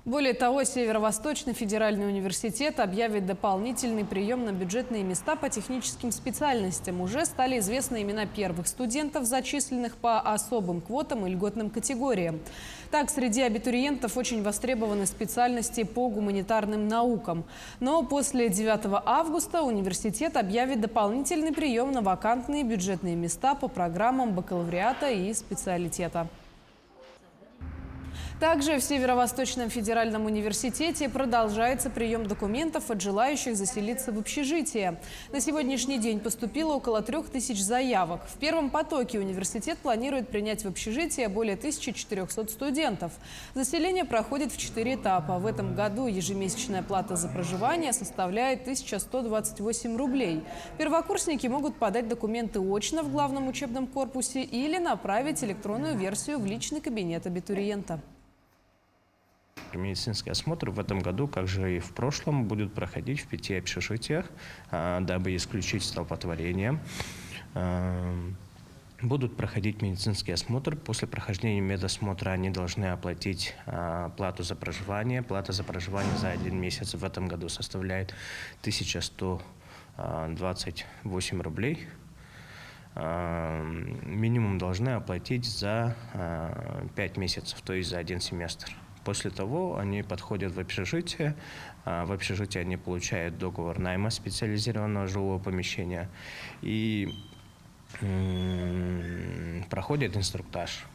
Более того, Северо-Восточный федеральный университет объявит дополнительный прием на бюджетные места по техническим специальностям. Уже стали известны имена первых студентов, зачисленных по особым квотам и льготным категориям. Так, среди абитуриентов очень востребованы специальности по гуманитарным наукам. Но после 9 августа университет объявит дополнительный прием на вакантные бюджетные места по программам бакалавриата и специалитета. Также в Северо-Восточном федеральном университете продолжается прием документов от желающих заселиться в общежитие. На сегодняшний день поступило около 3000 заявок. В первом потоке университет планирует принять в общежитие более 1400 студентов. Заселение проходит в 4 этапа. В этом году ежемесячная плата за проживание составляет 1128 рублей. Первокурсники могут подать документы очно в главном учебном корпусе или направить электронную версию в личный кабинет абитуриента. Медицинский осмотр в этом году, как же и в прошлом, будет проходить в 5 общежитиях, дабы исключить столпотворение. Будут проходить медицинский осмотр. После прохождения медосмотра они должны оплатить плату за проживание. Плата за проживание за 1 месяц в этом году составляет 1128 рублей. Минимум должны оплатить за 5 месяцев, то есть за 1 семестр. После того они подходят в общежитие. В общежитии они получают договор найма специализированного жилого помещения и проходят инструктаж.